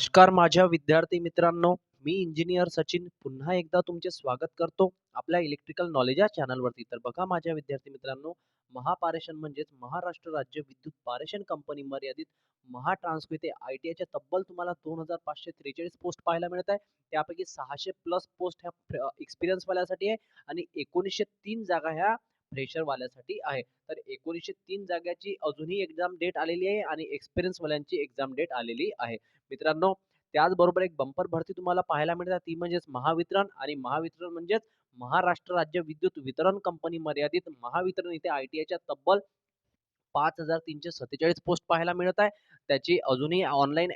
नमस्कार माझ्या विद्यार्थी मित्रांनो, मी इंजिनियर सचिन पुन्हा एकदा तुमचे स्वागत करतो आपल्या इलेक्ट्रिकल नॉलेज या चॅनलवरती. तर बघा माझ्या विद्यार्थी मित्रांनो, महापारेषण म्हणजेच महाराष्ट्र राज्य विद्युत पारेषण कंपनी मर्यादित महाट्रान्सको येथे ITIच्या तब्बल तुम्हाला 2543 पोस्ट पाहायला मिळत आहे. त्यापैकी 600 प्लस पोस्ट ह्या एक्सपिरियन्स वाल्यासाठी आहे आणि 1903 जागा ह्या फ्रेशर वाल्यासाठी आहे. तर 1903 जागाची अजूनही एक्झाम डेट आलेली आहे आणि एक्सपिरियन्स वाल्यांची एक्झाम डेट आलेली आहे. मित्रांनो, त्याचबरोबर एक बंपर भरती तुम्हाला पाहायला मिळते ती म्हणजेच महावितरण आणि महावितरण म्हणजेच महाराष्ट्र राज्य विद्युत वितरण कंपनी मर्यादित महावितरण इथे ITIच्या तब्बल 5347 पोस्ट पाहायला मिळत आहे. त्याची अजूनही ऑनलाईन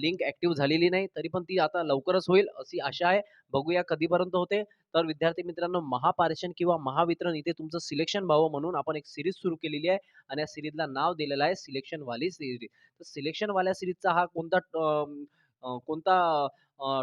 लिंक ॲक्टिव्ह झालेली नाही. तरी पण ती आता लवकरच होईल अशी आशा आहे. बघूया कधीपर्यंत होते. तर विद्यार्थी मित्रांनो, महापारेषण किंवा महावितरण इथे तुमचं सिलेक्शन व्हावं म्हणून आपण एक सीरीज सुरू केलेली आहे आणि या सीरीजला नाव दिलेलं आहे सिलेक्शन वाली सीरीज. तर सिलेक्शन वाल्या सीरीजचा हा कोणता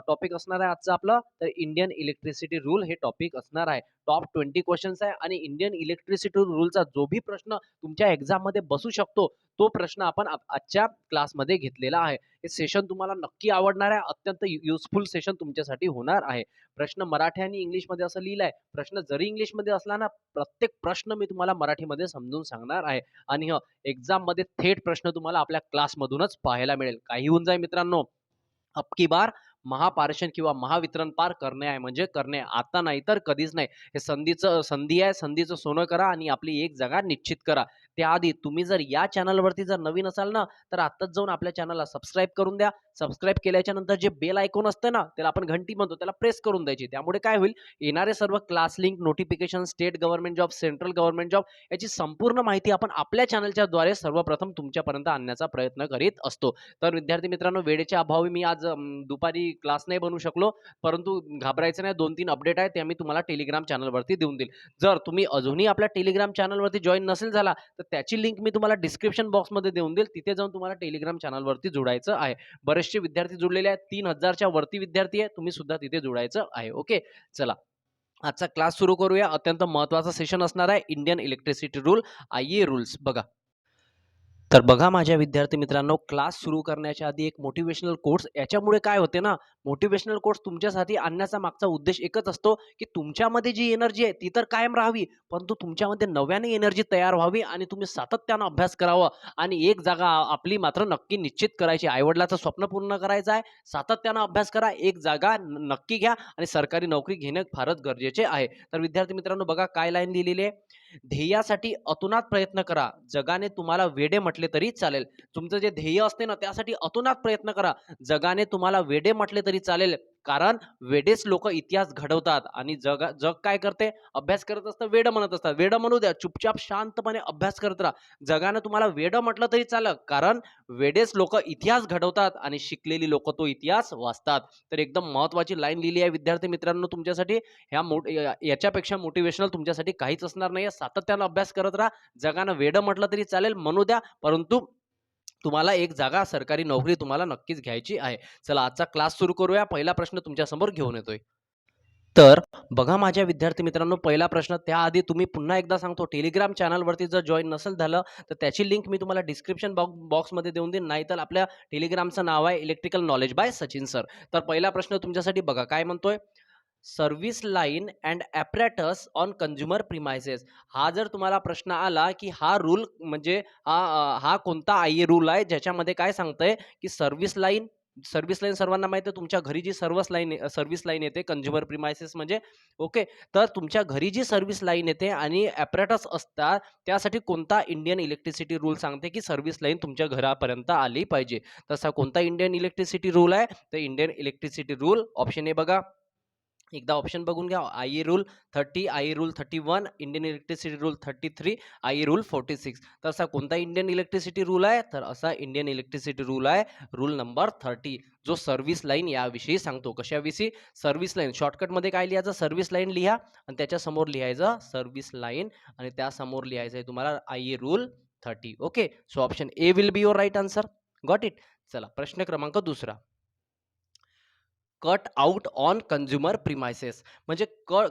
टॉपिक असणार आहे आजचा आपला, तर इंडियन इलेक्ट्रिसिटी रूल हे टॉपिक असणार आहे. टॉप 20 क्वेश्चन्स आहे आणि इंडियन इलेक्ट्रिसिटी रूलचा जो भी प्रश्न तुमच्या एक्झाममध्ये बसू शकतो, तो प्रश्न आपण आजच्या क्लासमध्ये घेतलेला आहे. हे सेशन तुम्हाला नक्की आवडणार आहे. अत्यंत युजफुल सेशन तुमच्यासाठी होणार आहे. प्रश्न मराठी आणि इंग्लिशमध्ये असं लिहिलं आहे. प्रश्न जरी इंग्लिशमध्ये असला ना, प्रत्येक प्रश्न मी तुम्हाला मराठीमध्ये समजून सांगणार आहे आणि एक्झाममध्ये थेट प्रश्न तुम्हाला आपल्या क्लासमधूनच पाहायला मिळेल. काही होऊन जाईल मित्रांनो, अब की बार महापारेषण किंवा महावितरण पार करणे आहे म्हणजे करणे, आता नाही तर कधीच नाही. हे संधी आहे, संधीचं सोनं करा आणि आपली एक जागा निश्चित करा. त्याआधी तुम्ही जर या चॅनलवरती जर नवीन असाल ना, तर आत्ताच जाऊन आपल्या चॅनलला सबस्क्राईब करून द्या. सबस्क्राईब केल्याच्या नंतर जे बेल आयकॉन असतं ना, त्याला आपण घंटी म्हणतो, त्याला प्रेस करून द्यायची. त्यामुळे काय होईल, येणारे सर्व class link, notification, state government job, central government job याची संपूर्ण माहिती आपण आपल्या चॅनलच्या द्वारे सर्वप्रथम तुमच्यापर्यंत आणण्याचा प्रयत्न करीत असतो. तर विद्यार्थी मित्रांनो, वेळेच्या अभावी मी आज दुपारी क्लास नाही बनवू शकलो, परंतु घाबरायचं नाही. 2-3 अपडेट आहेत त्या मी तुम्हाला टेलिग्राम चॅनलवरती देऊन देईल. जर तुम्ही अजूनही आपल्या टेलिग्राम चॅनलवरती जॉइन नसेल झाला, तर त्याची लिंक मी तुम्हाला डिस्क्रिप्शन बॉक्समध्ये देऊन देईल. तिथे जाऊन तुम्हाला टेलिग्राम चॅनलवरती जोडायचं आहे. बरेचसे विद्यार्थी जुळलेले आहेत. 3000च्या वरती विद्यार्थी आहेत. तुम्ही सुद्धा तिथे जोडायचं आहे. ओके, चला आजचा क्लास सुरू करूया. अत्यंत महत्त्वाचा सेशन असणार आहे Indian electricity rule, IE rules. बघा, तर बघा माझ्या विद्यार्थी मित्रांनो, क्लास सुरू करण्याच्या आधी एक मोटिवेशनल कोट्स. याच्यामुळे काय होते ना, मोटिवेशनल कोट्स तुमच्यासाठी आणण्याचा मागचा उद्देश एकच असतो, की तुमच्यामध्ये जी एनर्जी आहे ती तर कायम राहावी, परंतु तुमच्यामध्ये नव्याने एनर्जी तयार व्हावी आणि तुम्ही सातत्यानं अभ्यास करावा आणि एक जागा आपली मात्र नक्की निश्चित करायची. आई-वडिलाचं स्वप्न पूर्ण करायचं आहे, सातत्यानं अभ्यास करा, एक जागा नक्की घ्या आणि सरकारी नोकरी घेणं फारच गरजेचे आहे. तर विद्यार्थी मित्रांनो, बघा काय लाईन लिहिलेली आहे. ध्येयासाठी अतोनात प्रयत्न करा. जगाने तुम्हाला वेडे म्हटले तरी चालेल. तुमचं जे ध्येय असते ना, त्यासाठी अतोनात प्रयत्न करा. जगाने तुम्हाला वेडे म्हटले तरी चालेल. कारण वेडेच लोक इतिहास घडवतात आणि जग काय करते? अभ्यास करत असतं, वेडं म्हणत असतात. वेडं म्हणू द्या, चुपचाप शांतपणे अभ्यास करत राहा. जगाने तुम्हाला वेडं म्हटलं तरी चालेल, कारण वेडेच लोक इतिहास घडवतात आणि शिकलेली लोक तो इतिहास वाचतात. तर एकदम महत्त्वाची लाईन लिहिली आहे विद्यार्थी मित्रांनो तुमच्यासाठी. याच्यापेक्षा मोटिवेशनल तुमच्यासाठी काहीच असणार नाहीये. सातत्यानं अभ्यास करत राहा. जगानं वेडं म्हटलं तरी चालेल, म्हणू द्या, परंतु तुम्हाला एक जागा सरकारी नोकरी तुम्हाला नक्कीच घ्यायची आहे. चला आजचा क्लास सुरू करूया. पहिला प्रश्न तुमच्यासमोर घेऊन येतोय. तर बघा माझ्या विद्यार्थी मित्रांनो, पहिला प्रश्न. त्याआधी तुम्ही पुन्हा एकदा सांगतो, टेलिग्राम चॅनलवरती जर जॉइन नसेल झालं, तर त्याची लिंक मी तुम्हाला डिस्क्रिप्शन बॉक्समध्ये देऊन देईन. नाहीतर आपल्या टेलिग्रामचं नाव आहे electrical knowledge by Sachin sir. तर पहिला प्रश्न तुमच्यासाठी बघा काय म्हणतोय. Service line and apparatus on consumer premises. हा जर तुम्हाला प्रश्न आला, की हा रूल म्हणजे हा कोणता IE रूल आहे, ज्याच्यामध्ये काय सांगतंय, की सर्व्हिस लाईन सर्वांना माहिती आहे. तुमच्या घरी जी सर्व्हिस लाईन येते कंझ्युमर प्रिमाइसेस म्हणजे, ओके. तर तुमच्या घरी जी सर्व्हिस लाईन येते आणि ॲपरेटस असतात, त्यासाठी कोणता इंडियन इलेक्ट्रिसिटी रूल सांगते, की सर्व्हिस लाईन तुमच्या घरापर्यंत आली पाहिजे. तसा कोणता इंडियन इलेक्ट्रिसिटी रूल आहे? तर Indian electricity rule option A बघा. एकदा ऑप्शन बघून घ्या. IE rule 30, IE rule 31, Indian electricity rule 33, IE rule 46. तर असा कोणता इंडियन इलेक्ट्रिसिटी रूल आहे? तर असा इंडियन इलेक्ट्रिसिटी रूल आहे रूल नंबर 30, जो सर्व्हिस लाईन याविषयी सांगतो. कशाविषयी? Service line. शॉर्टकटमध्ये काय लिहायचं? सर्व्हिस लाईन लिहा आणि त्याच्यासमोर लिहायचं सर्व्हिस लाईन आणि त्यासमोर लिहायचं आहे तुम्हाला IE rule 30. Okay. So option A will be your right answer. Got it. चला प्रश्न क्रमांक दुसरा. Cut out on consumer premises. म्हणजे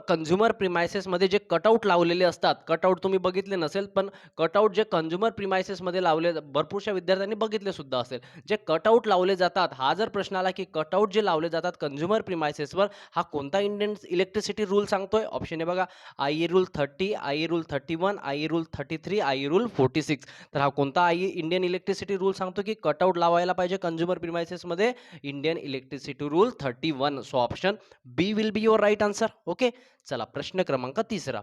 कंझ्युमर प्रिमायसेसमध्ये जे कटआउट लावलेले असतात, कटआउट तुम्ही बघितले नसेल, पण कटआउट जे कंझ्युमर प्रिमायसेसमध्ये लावले भरपूरशा विद्यार्थ्यांनी बघितले सुद्धा असेल. जे कटआउट लावले जातात, हा जर प्रश्न आला की कटआउट जे लावले जातात कंझ्युमर प्रिमायसेसवर, हा कोणता इंडियन इलेक्ट्रिसिटी रूल सांगतोय? ऑप्शन आहे बघा, I rule 30, I rule 31, I rule 33, I rule 46. तर हा कोणता इंडियन इलेक्ट्रिसिटी रूल सांगतो की कटआउट लावायला पाहिजे कंझ्युमर प्रिमायसेसमध्ये? Indian electricity rule 31. So option B will be your right answer. Okay, चला प्रश्न क्रमांक 3.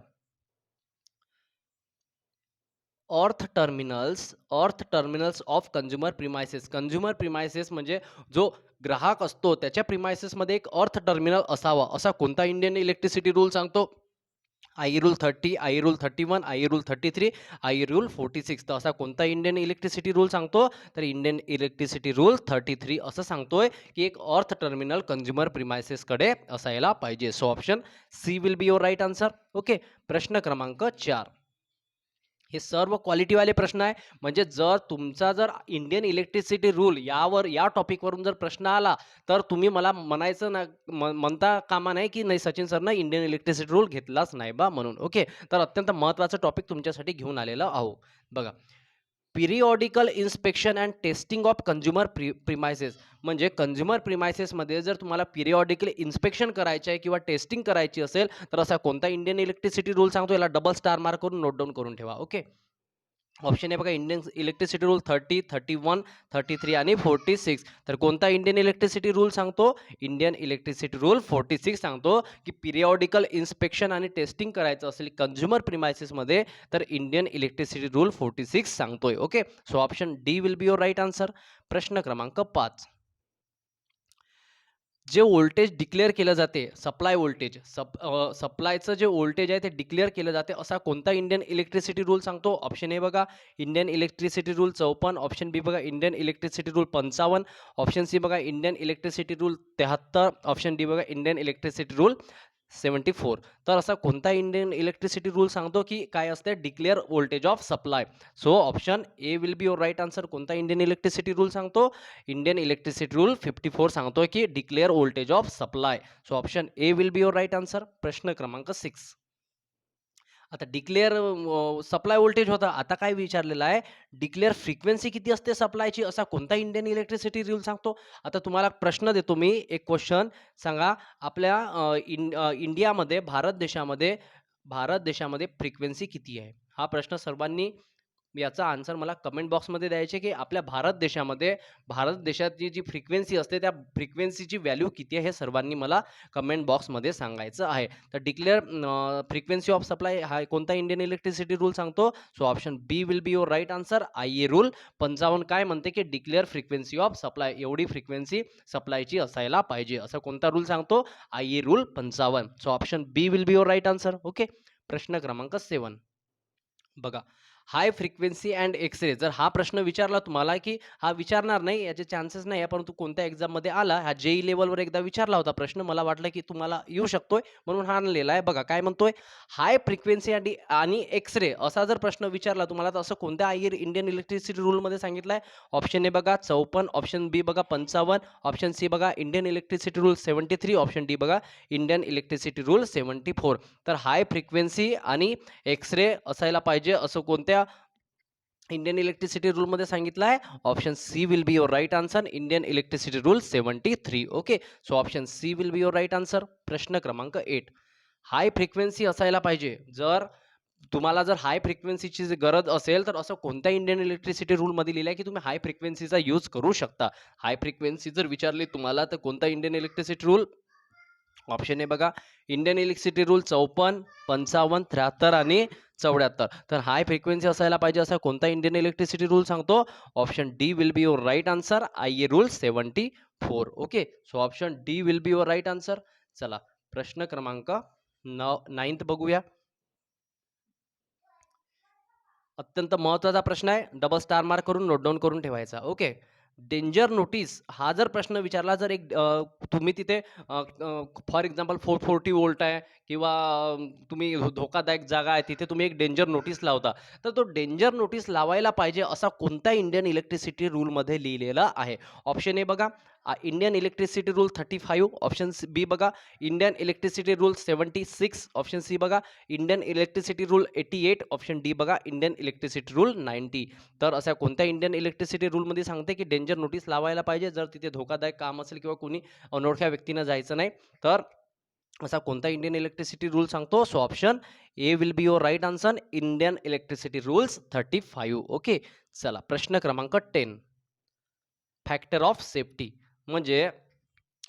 Earth terminals of consumer premises. Consumer premises म्हणजे जो ग्राहक असतो त्याच्या प्रिमायसेसमध्ये एक अर्थ टर्मिनल असावा, असा कोणता इंडियन इलेक्ट्रिसिटी रूल सांगतो? I rule 30, I rule 31, I rule 33, I rule 46. तर असा कोणता इंडियन इलेक्ट्रिसिटी रूल सांगतो? तर इंडियन इलेक्ट्रिसिटी रूल 33 असं सांगतोय की एक अर्थ टर्मिनल कंझ्युमर प्रिमायसेसकडे असायला पाहिजे. So option C will be your right answer. Okay, प्रश्न क्रमांक 4. हे सर्व क्वालिटीवाले प्रश्न आहे. म्हणजे जर तुमचा जर इंडियन इलेक्ट्रिसिटी रूल या टॉपिकवरून जर प्रश्न आला, तर तुम्ही मला म्हणायचं ना, म्हणता कामा नाही की नाही सचिन सरनं इंडियन इलेक्ट्रिसिटी रूल घेतलाच नाही बा म्हणून. ओके, तर अत्यंत महत्त्वाचं टॉपिक तुमच्यासाठी घेऊन आलेलो आहो. बघा, periodical inspection and testing of consumer premises. म्हणजे कंझ्युमर प्रिमायसेसमध्ये जर तुम्हाला पिरियॉडिकली इन्स्पेक्शन करायचं आहे किंवा टेस्टिंग करायची असेल, तर असा कोणता इंडियन इलेक्ट्रिसिटी रूल सांगतो? याला डबल स्टार मार्क करून नोट डाऊन करून ठेवा. ओके, ऑप्शन आहे बघा, इंडियन इलेक्ट्रिसिटी रूल 30, 31, 33 आणि 46. तर कोणता इंडियन इलेक्ट्रिसिटी रूल सांगतो? इंडियन इलेक्ट्रिसिटी रूल 46 सांगतो की पिरियॉडिकल इन्स्पेक्शन आणि टेस्टिंग करायचं असेल कंझ्युमर प्रिमायसेसमध्ये, तर इंडियन इलेक्ट्रिसिटी रूल 46 सांगतोय. Okay, so option D will be your right answer. प्रश्न क्रमांक 5. जे व्होल्टेज डिक्लेअर केलं जाते, सप्लाय व्होल्टेज, सप्लायचं जे व्होल्टेज आहे ते डिक्लेअर केलं जाते, असा कोणता इंडियन इलेक्ट्रिसिटी रूल सांगतो? ऑप्शन ए बघा, Indian electricity rule 54, option B बघा Indian electricity rule 55, option C बघा Indian electricity rule 73, option D बघा इंडियन इलेक्ट्रिसिटी रूल 74. तर असा कोणता इंडियन इलेक्ट्रिसिटी रूल सांगतो की काय असते? Declare voltage of supply. So option A will be your right answer. कोणता इंडियन इलेक्ट्रिसिटी रूल सांगतो? इंडियन इलेक्ट्रिसिटी रूल 54 सांगतोय की declare voltage of supply. So option A will be your right answer. प्रश्न क्रमांक 6. आता डिक्लेअर सप्लाय व्होल्टेज होता. आता काय विचारलेलं आहे? डिक्लेअर फ्रिक्वेन्सी किती असते सप्लायची, असा कोणता इंडियन इलेक्ट्रिसिटी रूल सांगतो? आता तुम्हाला प्रश्न देतो मी, एक क्वेश्चन सांगा. आपल्या इंडियामध्ये, भारत देशामध्ये फ्रिक्वेन्सी किती आहे? हा प्रश्न सर्वांनी याचा आन्सर मला कमेंट बॉक्समध्ये द्यायचे की आपल्या भारत देशाची जी फ्रिक्वेन्सी असते, त्या फ्रिक्वेन्सीची व्हॅल्यू किती आहे, हे सर्वांनी मला कमेंट बॉक्समध्ये सांगायचं आहे. तर डिक्लेअर फ्रिक्वेन्सी ऑफ सप्लाय हा कोणता इंडियन इलेक्ट्रिसिटी रूल सांगतो? So option B will be your right answer. I rule 55 काय म्हणते की डिक्लेअर फ्रिक्वेन्सी ऑफ सप्लाय, एवढी फ्रिक्वेन्सी सप्लायची असायला पाहिजे, असा कोणता रूल सांगतो? I rule 55. So option B will be your right answer. Okay, प्रश्न क्रमांक 7. बघा, हाय फ्रिक्वेन्सी अँड एक्स-रे. जर हा प्रश्न विचारला तुम्हाला, की हा विचारणार नाही, याचे चान्सेस नाही आहे, परंतु कोणत्या एक्झाममध्ये आला, हा जेई लेवलवर एकदा विचारला होता प्रश्न. मला वाटलं की तुम्हाला येऊ शकतोय म्हणून हा आणलेला आहे. बघा काय म्हणतोय, हाय फ्रिक्वेन्सी आणि एक्स-रे असा जर प्रश्न विचारला तुम्हाला, तर असं कोणत्या इंडियन इलेक्ट्रिसिटी रूलमध्ये सांगितलं आहे? ऑप्शन ए बघा 54, ऑप्शन बी बघा 55, ऑप्शन सी बघा Indian electricity rule 73, option D बघा इंडियन इलेक्ट्रिसिटी रूल 74. तर हाय फ्रिक्वेन्सी आणि एक्स-रे असायला पाहिजे असं कोणत्या इंडियन इलेक्ट्रिसिटी रूलमध्ये सांगितलं आहे? Option C will be your right answer. Indian electricity rule 73. Okay, so option C will be your right answer. प्रश्न क्रमांक 8. हाय फ्रिक्वेन्सी असायला पाहिजे. जर तुम्हाला हाय फ्रिक्वेन्सीची गरज असेल, तर असं कोणत्या इंडियन इलेक्ट्रिसिटी रूलमध्ये लिहिलं आहे की तुम्ही हाय फ्रिक्वेन्सीचा यूज करू शकता? हाय फ्रिक्वेन्सी जर विचारली तुम्हाला, तर कोणता Indian electricity rule? Option A बघा इंडियन इलेक्ट्रिसिटी रूल 54, 55, 73 आणि 74. तर हाय फ्रिक्वेन्सी असायला पाहिजे असा कोणता इंडियन इलेक्ट्रिसिटी रूल सांगतो? Option D will be your right answer. I rule 74. Okay, so option D will be your right answer. चला प्रश्न क्रमांक 9 बघूया. अत्यंत महत्त्वाचा प्रश्न आहे. डबल स्टार मार्क करून नोट डाउन करून ठेवायचा. ओके, डेंजर नोटीस हा जर प्रश्न विचारला, जर तुम्ही तिथे फॉर एक्झाम्पल 440 वोल्ट आहे किंवा तुम्ही धोकादायक जागा आहे, तिथे तुम्ही एक डेंजर नोटीस लावता, तर तो डेंजर नोटीस लावायला पाहिजे असा कोणता इंडियन इलेक्ट्रिसिटी रूलमध्ये लिहिलेला आहे? ऑप्शन ए बघा Indian electricity rule 35, option B बघा Indian electricity rule 76, option C बघा Indian electricity rule 88, option D बघा इंडियन इलेक्ट्रिसिटी रूल 90. तर अशा कोणत्या इंडियन इलेक्ट्रिसिटी रूलमध्ये सांगते की डेंजर नोटीस लावायला पाहिजे जर तिथे धोकादायक काम असेल किंवा कोणी अनोळख्या व्यक्तीनं जायचं नाही. तर असा कोणता इंडियन इलेक्ट्रिसिटी रूल सांगतो? So option A will be your right answer, Indian electricity rules 35. Okay, चला प्रश्न क्रमांक 10, फॅक्टर ऑफ सेफ्टी. म्हणजे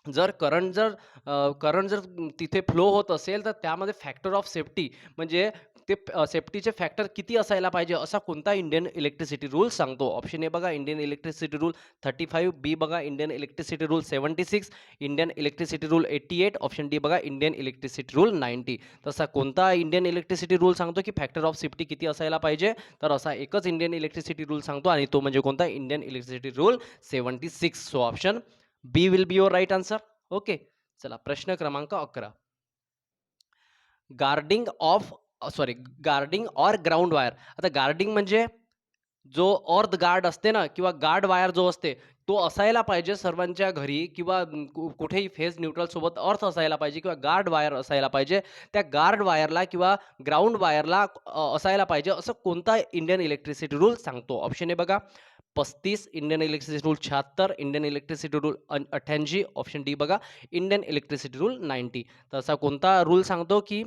जर करंट जर तिथे फ्लो होत असेल तर त्यामध्ये फॅक्टर ऑफ सेफ्टी म्हणजे ते सेफ्टीचे फॅक्टर किती असायला पाहिजे असा कोणता इंडियन इलेक्ट्रिसिटी रूल सांगतो? ऑप्शन ए बघा इंडियन इलेक्ट्रिसिटी रूल 35, बी बघा Indian electricity rule 76, Indian electricity rule 88, option D बघा इंडियन इलेक्ट्रिसिटी रूल 90. तसा कोणता इंडियन इलेक्ट्रिसिटी रूल सांगतो की फॅक्टर ऑफ सेफ्टी किती असायला पाहिजे? तर असा एकच इंडियन इलेक्ट्रिसिटी रूल सांगतो आणि तो म्हणजे कोणता? Indian electricity rule 76. So option B will be your right answer. Okay, चला प्रश्न क्रमांक 11, guarding of guarding or ground wire. आता गार्डिंग म्हणजे जो अर्थ गार्ड असते ना किंवा गार्ड वायर जो असते तो असायला पाहिजे सर्वांच्या घरी किंवा कुठेही फेज न्यूट्रल सोबत अर्थ असायला पाहिजे किंवा गार्ड वायर असायला पाहिजे. त्या गार्ड वायरला किंवा ग्राउंड वायरला असायला पाहिजे असं कोणता इंडियन इलेक्ट्रिसिटी रूल सांगतो? ऑप्शन ए बघा 35, Indian electricity rule 76, Indian electricity rule 88, option D बघा इंडियन इलेक्ट्रिसिटी रूल 90. तर असा कोणता रूल सांगतो की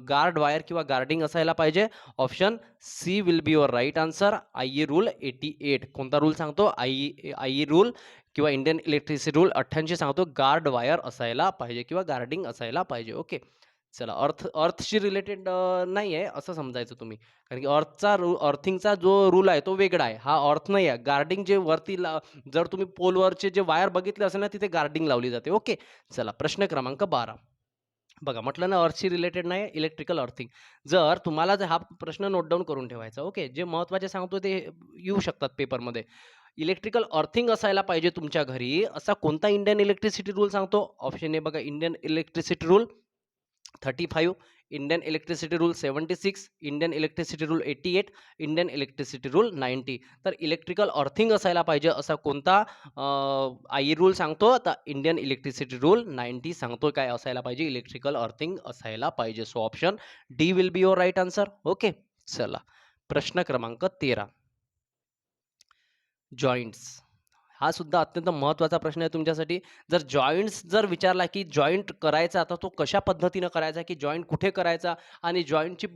गार्ड वायर किंवा गार्डिंग असायला पाहिजे? Option C will be your right answer, I rule 88. कोणता रूल सांगतो? आय रूल किंवा इंडियन इलेक्ट्रिसिटी रूल 88 सांगतो गार्ड वायर असायला पाहिजे किंवा गार्डिंग असायला पाहिजे. ओके, चला अर्थशी रिलेटेड नाही आहे असं समजायचं तुम्ही, कारण की अर्थिंगचा जो रूल आहे तो वेगळा आहे, हा अर्थ नाही आहे. गार्डिंग जे वरती जर तुम्ही पोलवरचे जे वायर बघितले असेल ना तिथे गार्डिंग लावली जाते. ओके, चला प्रश्न क्रमांक 12, बघा म्हटलं ना अर्थशी रिलेटेड नाही, इलेक्ट्रिकल अर्थिंग. जर तुम्हाला जर हा प्रश्न नोट डाऊन करून ठेवायचा. ओके, जे महत्त्वाचे सांगतो ते येऊ शकतात पेपरमध्ये. इलेक्ट्रिकल अर्थिंग असायला पाहिजे तुमच्या घरी असा कोणता इंडियन इलेक्ट्रिसिटी रूल सांगतो? ऑप्शन ए बघा Indian electricity rule 35, Indian electricity rule 76, Indian electricity rule 88, Indian electricity rule 90. तर इलेक्ट्रिकल अर्थिंग असायला पाहिजे असा कोणता आय रूल सांगतो? तर इंडियन इलेक्ट्रिसिटी रूल 90 सांगतो काय असायला पाहिजे? इलेक्ट्रिकल अर्थिंग असायला पाहिजे. So option D will be your right answer. Okay, चला प्रश्न क्रमांक 13, जॉइंट्स. हा सुद्धा अत्यंत महत्त्वाचा प्रश्न आहे तुमच्यासाठी. जर जॉइंट्स जर विचारला की जॉइंट करायचा आता तो कशा पद्धतीनं करायचा, की जॉइंट कुठे करायचा आणि जॉइंटची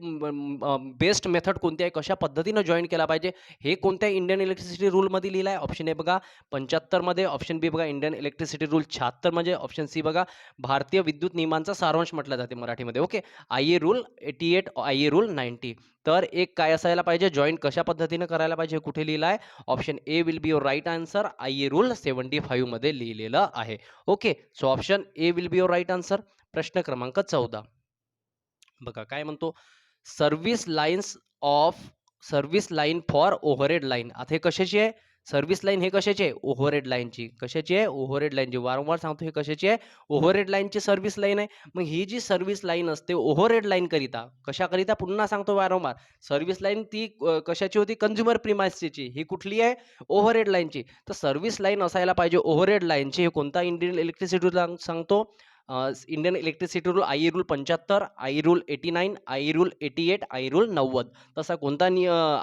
बेस्ट मेथड कोणती आहे, कशा पद्धतीनं जॉइंट केला पाहिजे, हे कोणत्या इंडियन इलेक्ट्रिसिटी रूलमध्ये लिहिलं आहे? ऑप्शन ए बघा 75 मध्ये, ऑप्शन बी बघा इंडियन इलेक्ट्रिसिटी रूल 76 मध्ये, ऑप्शन सी बघा भारतीय विद्युत नियमांचा सारांश म्हटलं जाते मराठीमध्ये. Okay, I rule 88, I rule 90. तर एक काय असायला पाहिजे? जॉइंट कशा पद्धतीनं करायला पाहिजे, कुठे लिहिलं आहे? Option A will be your right answer, I rule 75 मध्ये लिहिलेलं आहे. Okay, so option A will be your right answer. प्रश्न क्रमांक 14, बघा काय म्हणतो? Service line for overhead line. आता हे कशाची आहे? सर्व्हिस लाईन हे कशाची आहे? ओव्हरहेड लाईनची. कशाची आहे? ओव्हरहेड लाईनची. वारंवार सांगतो हे कशाची आहे? ओव्हरहेड लाईनची सर्व्हिस लाईन आहे. मग ही जी सर्व्हिस लाईन असते ओव्हरहेड लाईन करिता, कशाकरिता? पुन्हा सांगतो वारंवार, सर्व्हिस लाईन ती कशाची होती? कंझ्युमर प्रिमाइसची. ही कुठली आहे? ओव्हरहेड लाईनची. तर सर्व्हिस लाईन असायला पाहिजे ओव्हरहेड लाईनची. हे कोणता इंडियन इलेक्ट्रिसिटी सांगतो? Indian electricity rule I rule 75, I rule 89, I rule 88, I rule 90. तसा कोणता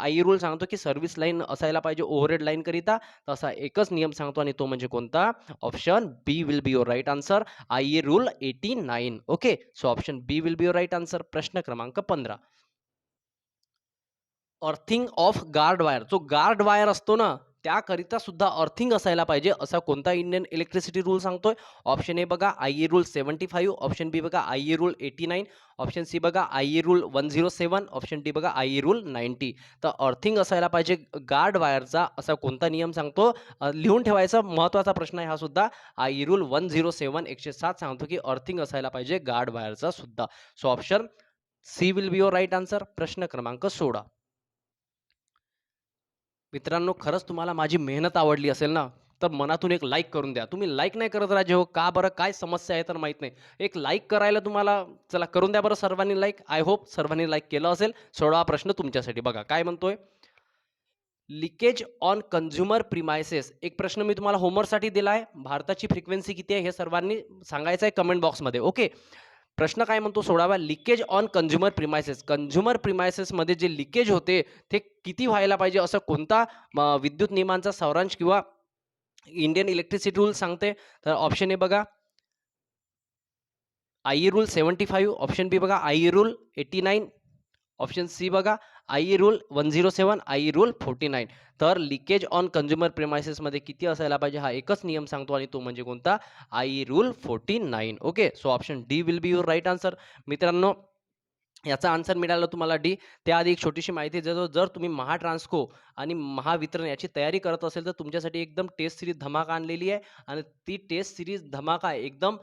आय रूल सांगतो की सर्व्हिस लाईन असायला पाहिजे ओव्हरहेड लाईन करिता? तसा एकच नियम सांगतो आणि तो म्हणजे कोणता? Option B will be your right answer, I rule 89. Okay, so option B will be your right answer. प्रश्न क्रमांक 15, अर्थिंग ऑफ गार्ड वायर. जो गार्ड वायर असतो ना त्याकरिता सुद्धा अर्थिंग असायला पाहिजे असा कोणता इंडियन इलेक्ट्रिसिटी रूल सांगतोय? ऑप्शन ए बघा आय रूल 75, ऑप्शन बी बघा आय रूल 89, ऑप्शन सी बघा आय रूल 107, ऑप्शन डी बघा आय रूल 90. तर अर्थिंग असायला पाहिजे गार्ड वायरचा असा कोणता नियम सांगतो? लिहून ठेवायचा महत्त्वाचा प्रश्न आहे हा सुद्धा. आय रूल 107 107 सांगतो की अर्थिंग असायला पाहिजे गार्ड वायरचा सुद्धा. So option C will be your right answer. प्रश्न क्रमांक 16, मित्रांनो खरंच तुम्हाला माझी मेहनत आवडली असेल ना तर मनातून एक लाईक करून द्या. तुम्ही लाईक नाही करत राजे हो का बरं? काय समस्या आहे तर माहित नाही. एक लाईक करायला तुम्हाला, चला करून द्या बरं सर्वांनी लाईक. आय होप सर्वांनी लाईक केलं असेल. 16 प्रश्न तुमच्यासाठी. बघा काय म्हणतोय? Leakage on consumer premises. एक प्रश्न मी तुम्हाला होमवर्कसाठी दिला आहे. भारताची फ्रिक्वेन्सी किती आहे हे सर्वांनी सांगायचं आहे कमेंट बॉक्समध्ये. ओके. प्रश्न काय म्हणतो 16वा, leakage on consumer premises. Consumer प्रिमाइसेसमध्ये जे लिकेज होते ते किती व्हायला पाहिजे, असं कोणता विद्युत नियमांचा सारांश किंवा इंडियन इलेक्ट्रिसिटी रूल सांगते? तर ऑप्शन ए बघा, आय रूल 75. ऑप्शन बी बघा, आय रूल 89. ऑप्शन सी बघा, आय रूल 107, आय रूल 49. तर लिकेज ऑन कंझ्युमर प्रिमाइसेसमध्ये किती असायला पाहिजे हा एकच नियम सांगतो आणि तो म्हणजे कोणता? I rule 49. Okay. So option D will be your right answer. मित्रांनो, याचा आन्सर मिळाला तुम्हाला डी. त्याआधी एक छोटीशी माहिती देतो. जर तुम्ही महाट्रान्सको आणि महावितरण याची तयारी करत असेल तर तुमच्यासाठी एकदम टेस्ट सिरीज धमाका आणलेली आहे आणि ती टेस्ट सिरीज धमाका एकदम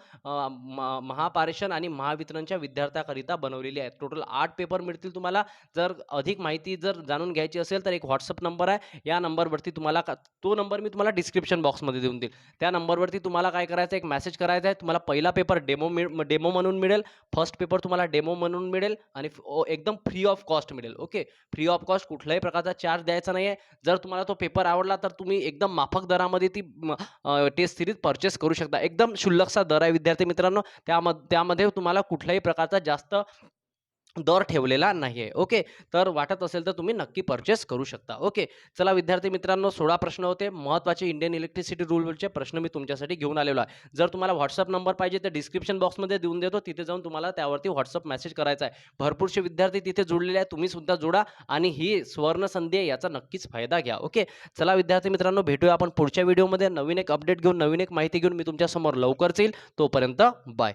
महापारेषण आणि महावितरणच्या विद्यार्थ्याकरिता बनवलेली आहे. टोटल 8 पेपर मिळतील तुम्हाला. जर अधिक माहिती जर जाणून घ्यायची असेल तर एक WhatsApp नंबर आहे. या नंबरवरती तुम्हाला तो नंबर मी तुम्हाला डिस्क्रिप्शन बॉक्समध्ये देऊन देईल. त्या नंबरवरती तुम्हाला काय करायचं आहे, एक मेसेज करायचा आहे. तुम्हाला पहिला पेपर डेमो म्हणून मिळेल. फर्स्ट पेपर तुम्हाला डेमो म्हणून मिळेल आणि एकदम फ्री ऑफ कॉस्ट मिळेल. ओके. फ्री ऑफ कॉस्ट, कुठल्याही प्रकारचा चार्ज द्यायचा नाही आहे. जर तुम्हाला तो पेपर आवडला तर तुम्ही एकदम माफक दरामध्ये ती टेस्ट सिरीज परचेस करू शकता. एकदम क्षुल्लकचा दर आहे विद्यार्थी मित्रांनो. त्यामध्ये तुम्हाला कुठल्याही प्रकारचा जास्त दर ठेवलेला नाहीये. ओके. तर वाटत असेल तर तुम्ही नक्की परचेस करू शकता. ओके. चला विद्यार्थी मित्रांनो, 16 प्रश्न होते. महत्त्वाचे इंडियन इलेक्ट्रिसिटी रूलचे प्रश्न मी तुमच्यासाठी घेऊन आलेलो आहे. जर तुम्हाला WhatsApp नंबर पाहिजे तर डिस्क्रिप्शन बॉक्समध्ये देऊन देतो. तिथे जाऊन तुम्हाला त्यावरती WhatsApp मेसेज करायचा आहे. भरपूरसे विद्यार्थी तिथे जोडलेले आहेत. तुम्ही सुद्धा जोडा आणि ही सुवर्ण संधी आहे, याचा नक्कीच फायदा घ्या. ओके. चला विद्यार्थी मित्रांनो, भेटूया आपण पुढच्या व्हिडिओमध्ये नवीन एक अपडेट घेऊन, नवीन एक माहिती घेऊन मी तुमच्यासमोर लवकरच येईल. तोपर्यंत बाय.